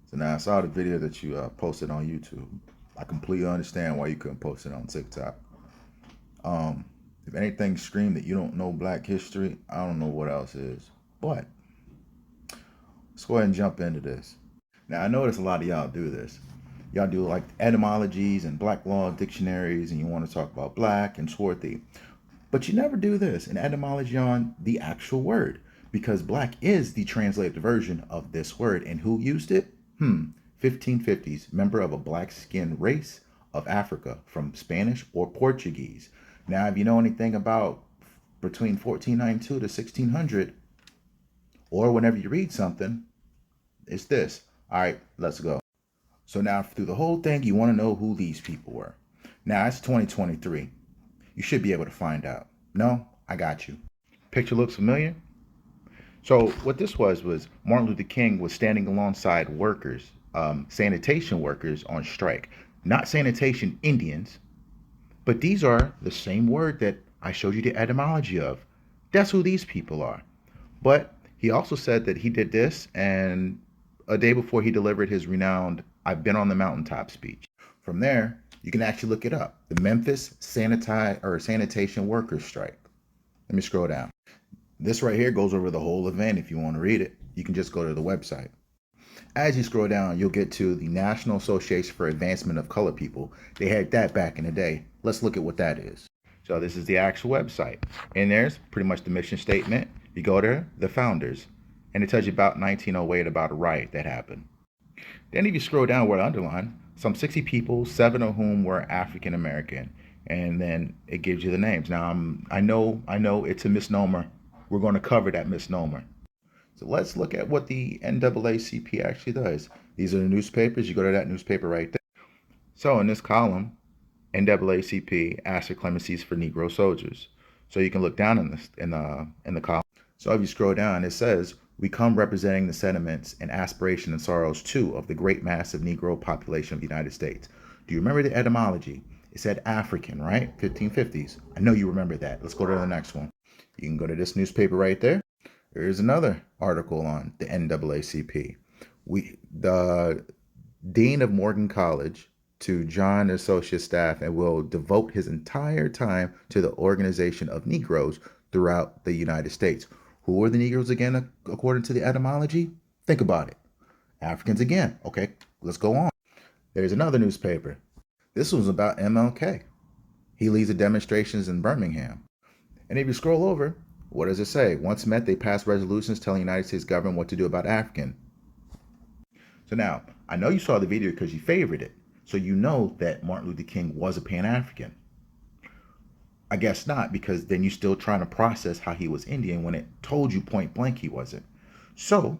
So now I saw the video that you posted on YouTube. I completely understand why you couldn't post it on TikTok. Um, if anything screamed that you don't know Black history, I don't know what else is. But let's go ahead and jump into this. Now I notice a lot of y'all do this. Y'all do like etymologies and Black law dictionaries, and you want to talk about Black and Swarthy. But you never do this, an etymology on the actual word, because Black is the translated version of this word. And who used it? 1550s, member of a black skinned race of Africa from Spanish or Portuguese. Now, if you know anything about between 1492 to 1600, or whenever you read something, it's this. All right, let's go. So now through the whole thing, you want to know who these people were. Now it's 2023. You should be able to find out. No, I got you. Picture looks familiar? So what this was Martin Luther King was standing alongside workers, sanitation workers on strike. Not sanitation Indians, but these are the same word that I showed you the etymology of. That's who these people are. But he also said that he did this, and a day before he delivered his renowned "I've Been on the Mountaintop" speech. From there, you can actually look it up. The Memphis Sanitation Workers Strike. Let me scroll down. This right here goes over the whole event. If you want to read it, you can just go to the website. As you scroll down, you'll get to the National Association for Advancement of Colored People. They had that back in the day. Let's look at what that is. So this is the actual website. And there's pretty much the mission statement. You go there, the founders, and it tells you about 1908, about a riot that happened. Then if you scroll down where I underline, some 60 people, 7 of whom were African American. And then it gives you the names. Now I know it's a misnomer. We're going to cover that misnomer. So let's look at what the NAACP actually does. These are the newspapers. You go to that newspaper right there. So in this column, NAACP asks for clemencies for Negro soldiers. So you can look down in the column. So if you scroll down, it says, "We come representing the sentiments and aspirations and sorrows too of the great mass of Negro population of the United States." Do you remember the etymology? It said African, right? 1550s. I know you remember that. Let's go to the next one. You can go to this newspaper right there. Here's another article on the NAACP. The dean of Morgan College to John Associate staff and will devote his entire time to the organization of Negroes throughout the United States. Who are the Negroes again, according to the etymology? Think about it. Africans again. Okay, let's go on. There's another newspaper. This one's about MLK. He leads the demonstrations in Birmingham. And if you scroll over, what does it say? Once met, they passed resolutions telling the United States government what to do about African. So now, I know you saw the video because you favored it. So you know that Martin Luther King was a Pan-African. I guess not, because then you're still trying to process how he was Indian when it told you point blank he wasn't. So,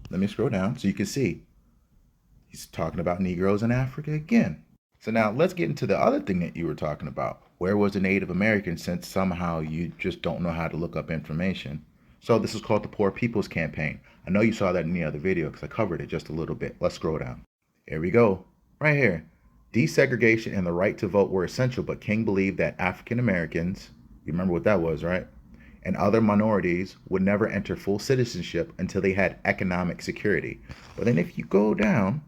let me scroll down so you can see. He's talking about Negroes in Africa again. So now let's get into the other thing that you were talking about. Where was the Native American, since somehow you just don't know how to look up information? So this is called the Poor People's Campaign. I know you saw that in the other video because I covered it just a little bit. Let's scroll down. Here we go. Right here. Desegregation and the right to vote were essential, but King believed that African Americans, you remember what that was, right? And other minorities would never enter full citizenship until they had economic security. But then if you go down,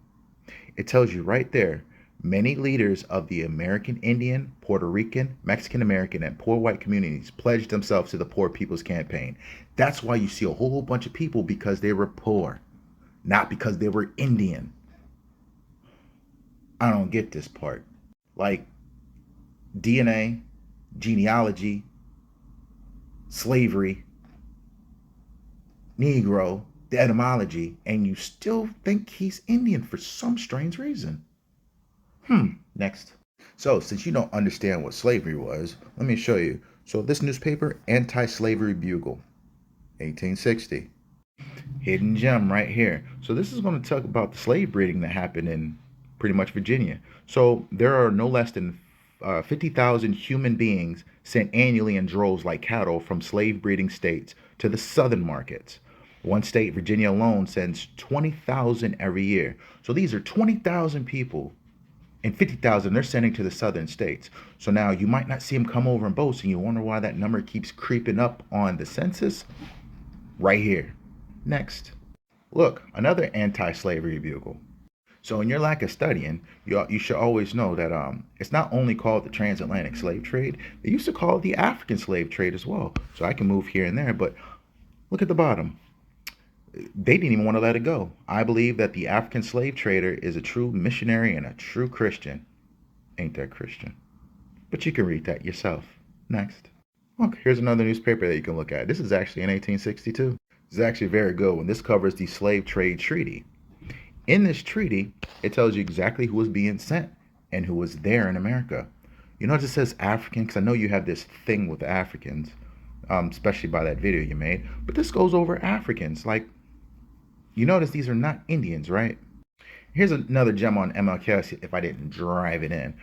it tells you right there, many leaders of the American Indian, Puerto Rican, Mexican American, and poor white communities pledged themselves to the Poor People's Campaign. That's why you see a whole bunch of people, because they were poor, not because they were Indian. I don't get this part. Like DNA, genealogy, slavery, Negro, the etymology, and you still think he's Indian for some strange reason. Next. So, since you don't understand what slavery was, let me show you. So, this newspaper, Anti-Slavery Bugle, 1860. Hidden gem right here. So, this is going to talk about the slave breeding that happened in pretty much Virginia. So, there are no less than 50,000 human beings sent annually in droves like cattle from slave breeding states to the southern markets. One state, Virginia alone, sends 20,000 every year. So, these are 20,000 people, and 50,000 they're sending to the southern states. So now you might not see them come over in boats, and you wonder why that number keeps creeping up on the census. Right here. Next. Look, another anti-slavery bugle. So in your lack of studying, you should always know that it's not only called the transatlantic slave trade, they used to call it the African slave trade as well. So I can move here and there, but look at the bottom. They didn't even want to let it go. I believe that the African slave trader is a true missionary and a true Christian. Ain't that Christian? But you can read that yourself. Next. Look, here's another newspaper that you can look at. This is actually in 1862. This is actually very good one. This covers the Slave Trade Treaty. In this treaty, it tells you exactly who was being sent and who was there in America. You notice it says African, because I know you have this thing with Africans, especially by that video you made. But this goes over Africans. Like, you notice these are not Indians, right? Here's another gem on MLK if I didn't drive it in.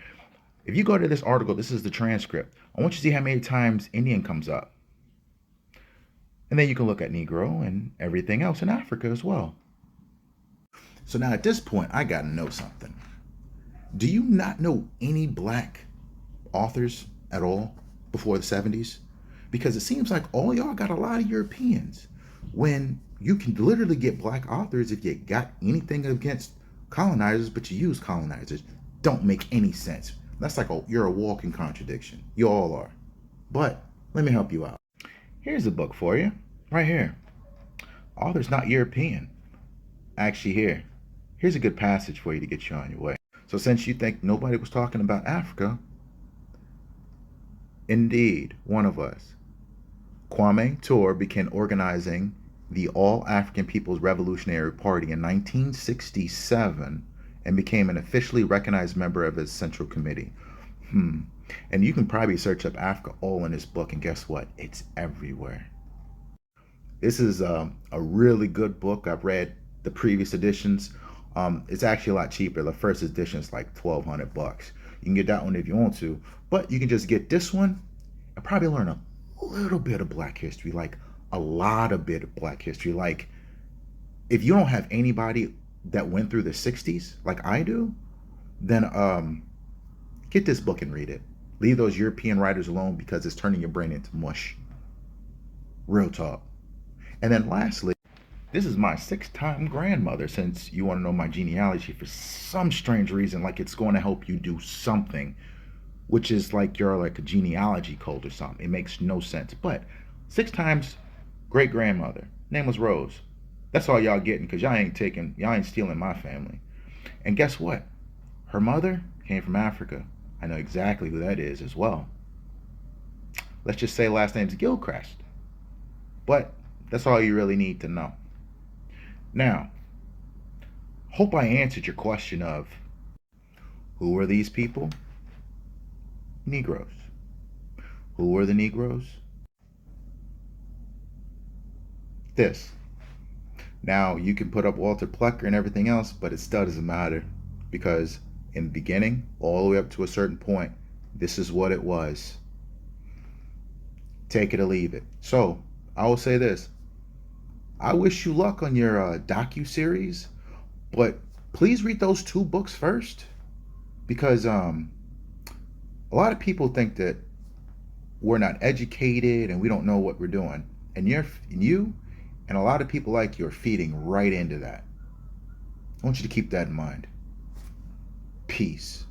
If you go to this article, this is the transcript. I want you to see how many times Indian comes up. And then you can look at Negro and everything else in Africa as well. So now at this point, I got to know something. Do you not know any black authors at all before the 70s? Because it seems like all y'all got a lot of Europeans when you can literally get black authors if you got anything against colonizers, but you use colonizers. Don't make any sense. That's like you're a walking contradiction. You all are. But let me help you out. Here's a book for you, right here. Author's not European. Actually, here's a good passage for you to get you on your way. So since you think nobody was talking about Africa, indeed, one of us, Kwame Ture, began organizing the All African People's Revolutionary Party in 1967 and became an officially recognized member of its Central Committee. And you can probably search up Africa all in this book, and guess what? It's everywhere. This is a really good book. I've read the previous editions. It's actually a lot cheaper. The first edition is like $1,200. You can get that one if you want to, but you can just get this one and probably learn a little bit of Black history, like a lot of bit of Black history. Like if you don't have anybody that went through the 60s like I do, then get this book and read it. Leave those European writers alone because it's turning your brain into mush. Real talk. And then lastly, this is my 6-time grandmother, since you want to know my genealogy for some strange reason, like it's going to help you do something, which is like you're like a genealogy cult or something. It makes no sense. But 6 times great grandmother. Name was Rose. That's all y'all getting, because y'all ain't stealing my family. And guess what? Her mother came from Africa. I know exactly who that is as well. Let's just say last name's Gilchrist. But that's all you really need to know. Now, hope I answered your question of who are these people? Negroes. Who are the Negroes? This. Now, you can put up Walter Plucker and everything else, but it still doesn't matter, because in the beginning, all the way up to a certain point, this is what it was. Take it or leave it. So, I will say this. I wish you luck on your docu-series, but please read those 2 books first, because a lot of people think that we're not educated and we don't know what we're doing. And you and a lot of people like you are feeding right into that. I want you to keep that in mind. Peace.